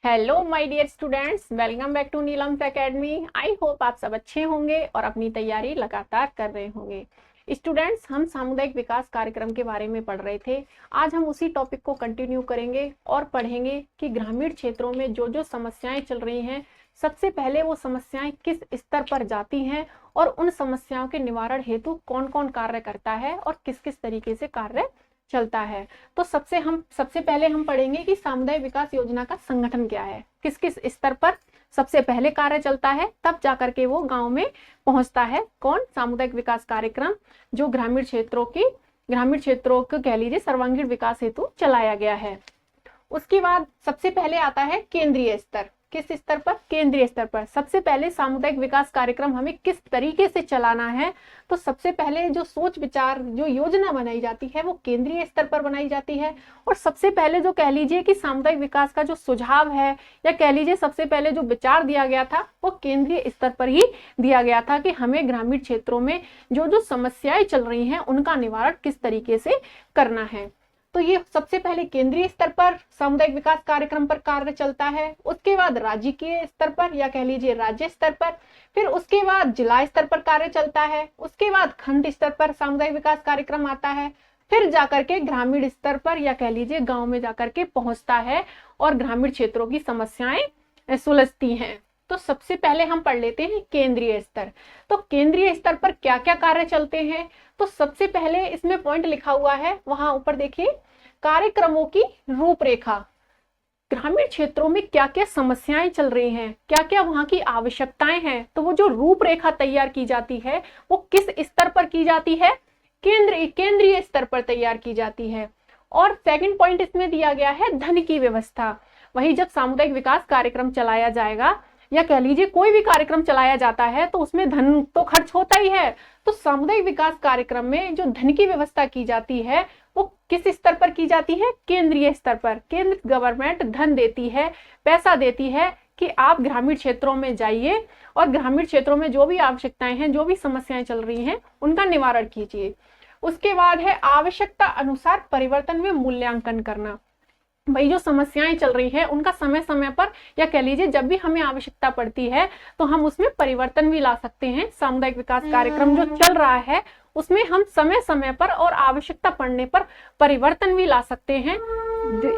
Hello my dear students, welcome back to Neelam's academy. I hope आप सब अच्छे होंगे और अपनी तैयारी लगातार कर रहे होंगे। स्टूडेंट्स, हम सामुदायिक विकास कार्यक्रम के बारे में पढ़ रहे थे। आज हम उसी टॉपिक को कंटिन्यू करेंगे और पढ़ेंगे कि ग्रामीण क्षेत्रों में जो जो समस्याएं चल रही हैं, सबसे पहले वो समस्याएं किस स्तर पर जाती हैं और उन समस्याओं के निवारण हेतु कौन कौन कार्य करता है और किस किस तरीके से कार्य चलता है। तो सबसे पहले हम पढ़ेंगे कि सामुदायिक विकास योजना का संगठन क्या है, किस किस स्तर पर सबसे पहले कार्य चलता है, तब जाकर के वो गांव में पहुंचता है। कौन? सामुदायिक विकास कार्यक्रम, जो ग्रामीण क्षेत्रों को कह लीजिए सर्वांगीण विकास हेतु चलाया गया है। उसके बाद सबसे पहले आता है केंद्रीय स्तर। किस स्तर पर? केंद्रीय स्तर पर। सबसे पहले सामुदायिक विकास कार्यक्रम हमें किस तरीके से चलाना है, तो सबसे पहले जो सोच विचार, जो योजना बनाई जाती है वो केंद्रीय स्तर पर बनाई जाती है। और सबसे पहले जो कह लीजिए कि सामुदायिक विकास का जो सुझाव है, या कह लीजिए सबसे पहले जो विचार दिया गया था वो केंद्रीय स्तर पर ही दिया गया था कि हमें ग्रामीण क्षेत्रों में जो जो समस्याएं चल रही हैं उनका निवारण किस तरीके से करना है। तो ये सबसे पहले केंद्रीय स्तर पर सामुदायिक विकास कार्यक्रम पर कार्य चलता है। उसके बाद राज्य के स्तर पर, या कह लीजिए राज्य स्तर पर, फिर उसके बाद जिला स्तर पर कार्य चलता है। उसके बाद खंड स्तर पर सामुदायिक विकास कार्यक्रम आता है। फिर जाकर के ग्रामीण स्तर पर, या कह लीजिए गांव में जाकर के पहुंचता है और ग्रामीण क्षेत्रों की समस्याएं सुलझती हैं। तो सबसे पहले हम पढ़ लेते हैं केंद्रीय स्तर। तो केंद्रीय स्तर पर क्या क्या कार्य चलते हैं, तो सबसे पहले इसमें पॉइंट लिखा हुआ है, वहां ऊपर देखिए, कार्यक्रमों की रूपरेखा। ग्रामीण क्षेत्रों में क्या क्या समस्याएं चल रही हैं, क्या क्या वहां की आवश्यकताएं हैं, तो वो जो रूपरेखा तैयार की जाती है वो किस स्तर पर की जाती है? केंद्रीय स्तर पर तैयार की जाती है। और सेकंड पॉइंट इसमें दिया गया है धन की व्यवस्था। वही जब सामुदायिक विकास कार्यक्रम चलाया जाएगा, या कह लीजिए कोई भी कार्यक्रम चलाया जाता है, तो उसमें धन तो खर्च होता ही है। तो सामुदायिक विकास कार्यक्रम में जो धन की व्यवस्था की जाती है वो किस स्तर पर की जाती है? केंद्रीय स्तर पर। केंद्र गवर्नमेंट धन देती है, पैसा देती है कि आप ग्रामीण क्षेत्रों में जाइए और ग्रामीण क्षेत्रों में जो भी आवश्यकताएं हैं, जो भी समस्याएं चल रही हैं, उनका निवारण कीजिए। उसके बाद है आवश्यकता अनुसार परिवर्तन में मूल्यांकन करना। भाई जो समस्याएं चल रही है उनका समय समय पर, या कह लीजिए जब भी हमें आवश्यकता पड़ती है तो हम उसमें परिवर्तन भी ला सकते हैं। सामुदायिक विकास कार्यक्रम जो चल रहा है उसमें हम समय समय पर और आवश्यकता पड़ने पर परिवर्तन भी ला सकते हैं,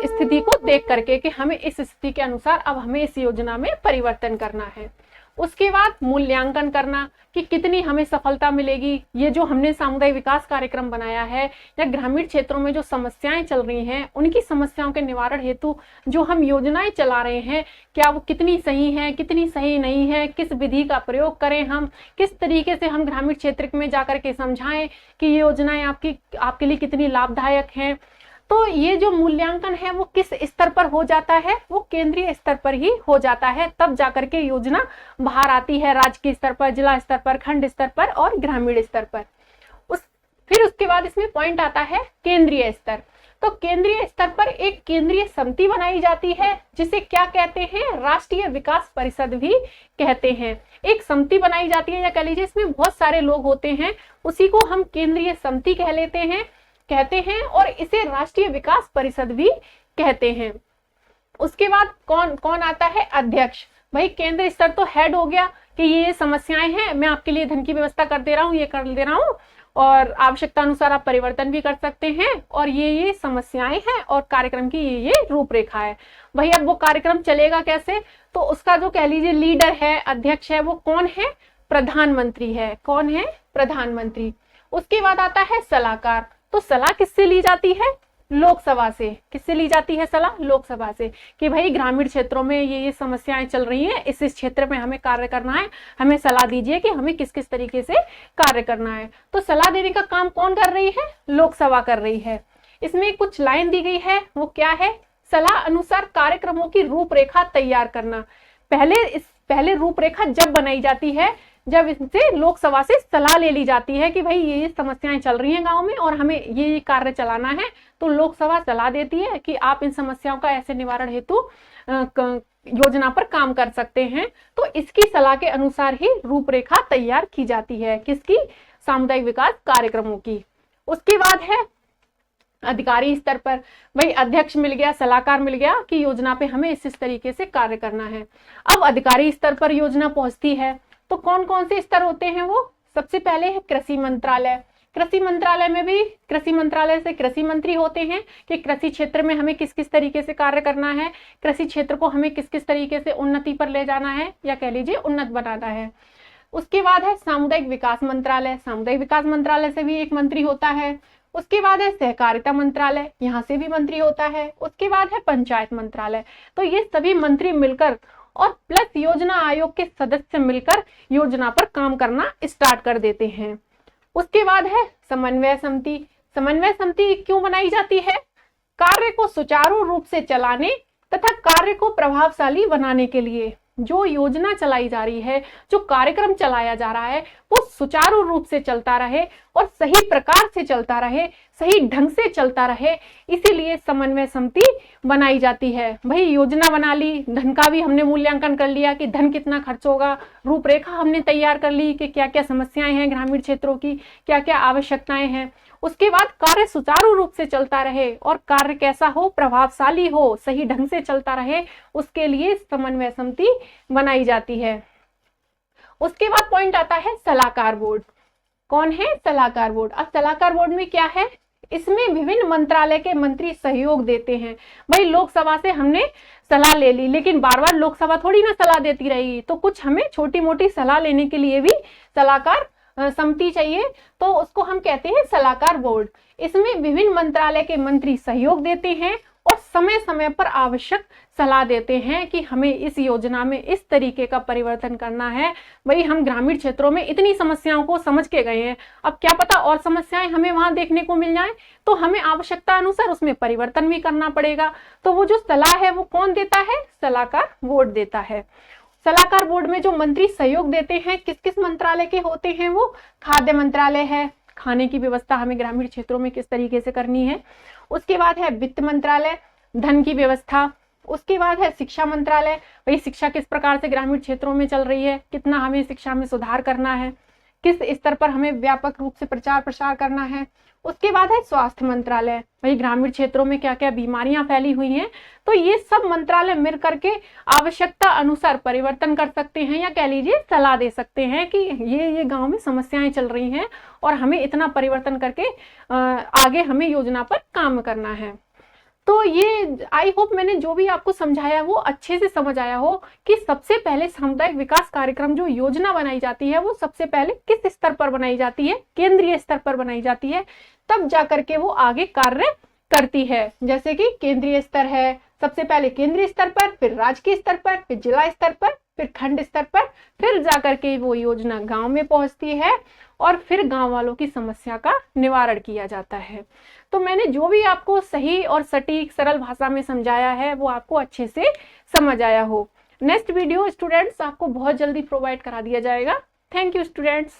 स्थिति को देख करके कि हमें इस स्थिति के अनुसार अब हमें इस योजना में परिवर्तन करना है। उसके बाद मूल्यांकन करना कि कितनी हमें सफलता मिलेगी। ये जो हमने सामुदायिक विकास कार्यक्रम बनाया है, या ग्रामीण क्षेत्रों में जो समस्याएं चल रही हैं उनकी समस्याओं के निवारण हेतु जो हम योजनाएं चला रहे हैं, क्या वो कितनी सही है, कितनी सही नहीं है, किस विधि का प्रयोग करें, हम किस तरीके से हम ग्रामीण क्षेत्र में जाकर के समझाएं कि ये योजनाएं आपके लिए कितनी लाभदायक हैं। तो ये जो मूल्यांकन है वो किस स्तर पर हो जाता है? वो केंद्रीय स्तर पर ही हो जाता है। तब जाकर के योजना बाहर आती है राज्य के स्तर पर, जिला स्तर पर, खंड स्तर पर और ग्रामीण स्तर पर। फिर उसके बाद इसमें पॉइंट आता है केंद्रीय स्तर। तो केंद्रीय स्तर पर एक केंद्रीय समिति बनाई जाती है, जिसे क्या कहते हैं? राष्ट्रीय विकास परिषद भी कहते हैं। एक समिति बनाई जाती है, या कह लीजिए इसमें बहुत सारे लोग होते हैं, उसी को हम केंद्रीय समिति कहते हैं और इसे राष्ट्रीय विकास परिषद भी कहते हैं। उसके बाद कौन कौन आता है? अध्यक्ष। भाई केंद्र स्तर तो हेड हो गया कि ये समस्याएं हैं, मैं आपके लिए धन की व्यवस्था कर दे रहा हूँ, ये कर दे रहा हूँ, और आवश्यकता अनुसार आप परिवर्तन भी कर सकते हैं, और ये समस्याएं हैं और कार्यक्रम की ये रूपरेखा है। भाई अब वो कार्यक्रम चलेगा कैसे? तो उसका जो कह लीजिए लीडर है, अध्यक्ष है, वो कौन है? प्रधानमंत्री है। कौन है? प्रधानमंत्री। उसके बाद आता है सलाहकार। तो सलाह किससे ली जाती है? लोकसभा से। किससे ली जाती है सलाह? लोकसभा से, कि भाई ग्रामीण क्षेत्रों में ये समस्याएं चल रही हैं, इस क्षेत्र में हमें कार्य करना है, हमें सलाह दीजिए कि हमें किस किस तरीके से कार्य करना है। तो सलाह देने का काम कौन कर रही है? लोकसभा कर रही है। इसमें कुछ लाइन दी गई है, वो क्या है? सलाह अनुसार कार्यक्रमों की रूपरेखा तैयार करना। पहले रूपरेखा जब बनाई जाती है जब इनसे लोकसभा से सलाह ले ली जाती है कि भाई ये समस्याएं चल रही हैं गांव में और हमें ये कार्य चलाना है, तो लोकसभा सलाह देती है कि आप इन समस्याओं का ऐसे निवारण हेतु योजना पर काम कर सकते हैं। तो इसकी सलाह के अनुसार ही रूपरेखा तैयार की जाती है। किसकी? सामुदायिक विकास कार्यक्रमों की। उसके बाद है अधिकारी स्तर पर वही अध्यक्ष मिल गया, सलाहकार मिल गया कि योजना पे हमें इस तरीके से कार्य करना है। अब अधिकारी स्तर पर योजना पहुंचती है तो कौन कौन से स्तर होते हैं वो? सबसे पहले है कृषि मंत्रालय। कृषि मंत्रालय में भी कृषि मंत्रालय से कृषि मंत्री होते हैं कि कृषि क्षेत्र में हमें किस किस तरीके से कार्य करना है, कृषि क्षेत्र को हमें किस किस तरीके से उन्नति पर ले जाना है या कह लीजिए उन्नत बनाना है। उसके बाद है सामुदायिक विकास मंत्रालय। सामुदायिक विकास मंत्रालय से भी एक मंत्री होता है। उसके बाद है सहकारिता मंत्रालय, यहाँ से भी मंत्री होता है। उसके बाद है पंचायत मंत्रालय। तो ये सभी मंत्री मिलकर और प्लस योजना आयोग के सदस्य मिलकर योजना पर काम करना स्टार्ट कर देते हैं। उसके बाद है समन्वय समिति। समन्वय समिति क्यों बनाई जाती है? कार्य को सुचारू रूप से चलाने तथा कार्य को प्रभावशाली बनाने के लिए। जो योजना चलाई जा रही है, जो कार्यक्रम चलाया जा रहा है, वो सुचारू रूप से चलता रहे और सही प्रकार से चलता रहे, सही ढंग से चलता रहे, इसीलिए समन्वय समिति बनाई जाती है। भाई योजना बना ली, धन का भी हमने मूल्यांकन कर लिया कि धन कितना खर्च होगा, रूपरेखा हमने तैयार कर ली कि क्या क्या समस्याएं हैं ग्रामीण क्षेत्रों की, क्या क्या आवश्यकताएं हैं। उसके बाद कार्य सुचारू रूप से चलता रहे और कार्य कैसा हो, प्रभावशाली हो, सही ढंग से चलता रहे, उसके लिए समन्वय समिति बनाई जाती है। उसके बाद पॉइंट आता है सलाहकार बोर्ड। कौन है? सलाहकार बोर्ड। अब सलाहकार बोर्ड में क्या है? इसमें विभिन्न मंत्रालय के मंत्री सहयोग देते हैं। भाई लोकसभा से हमने सलाह ले ली, लेकिन बार बार लोकसभा थोड़ी ना सलाह देती रहेगी, तो कुछ हमें छोटी मोटी सलाह लेने के लिए भी सलाहकार समिति चाहिए, तो उसको हम कहते हैं सलाहकार बोर्ड। इसमें विभिन्न मंत्रालय के मंत्री सहयोग देते हैं और समय समय पर आवश्यक सलाह देते हैं कि हमें इस योजना में इस तरीके का परिवर्तन करना है। भाई हम ग्रामीण क्षेत्रों में इतनी समस्याओं को समझ के गए हैं, अब क्या पता और समस्याएं हमें वहां देखने को मिल जाए, तो हमें आवश्यकता अनुसार उसमें परिवर्तन भी करना पड़ेगा। तो वो जो सलाह है वो कौन देता है? सलाहकार बोर्ड देता है। सलाहकार बोर्ड में जो मंत्री सहयोग देते हैं किस किस मंत्रालय के होते हैं? वो खाद्य मंत्रालय है, खाने की व्यवस्था हमें ग्रामीण क्षेत्रों में किस तरीके से करनी है। उसके बाद है वित्त मंत्रालय, धन की व्यवस्था। उसके बाद है शिक्षा मंत्रालय, भाई शिक्षा किस प्रकार से ग्रामीण क्षेत्रों में चल रही है, कितना हमें शिक्षा में सुधार करना है, किस स्तर पर हमें व्यापक रूप से प्रचार प्रसार करना है। उसके बाद है स्वास्थ्य मंत्रालय, भाई ग्रामीण क्षेत्रों में क्या क्या बीमारियां फैली हुई हैं, तो ये सब मंत्रालय मिल करके आवश्यकता अनुसार परिवर्तन कर सकते हैं या कह लीजिए सलाह दे सकते हैं कि ये गांव में समस्याएं चल रही हैं और हमें इतना परिवर्तन करके आगे हमें योजना पर काम करना है। तो ये आई होप मैंने जो भी आपको समझाया वो अच्छे से समझ आया हो कि सबसे पहले सामुदायिक विकास कार्यक्रम जो योजना बनाई जाती है वो सबसे पहले किस स्तर पर बनाई जाती है? केंद्रीय स्तर पर बनाई जाती है, तब जाकर के वो आगे कार्य करती है। जैसे कि केंद्रीय स्तर है, सबसे पहले केंद्रीय स्तर पर, फिर राज्य के स्तर पर, फिर जिला स्तर पर, फिर खंड स्तर पर, फिर जाकर के वो योजना गांव में पहुंचती है और फिर गांव वालों की समस्या का निवारण किया जाता है। तो मैंने जो भी आपको सही और सटीक सरल भाषा में समझाया है वो आपको अच्छे से समझ आया हो। नेक्स्ट वीडियो स्टूडेंट्स आपको बहुत जल्दी प्रोवाइड करा दिया जाएगा। Thank you students.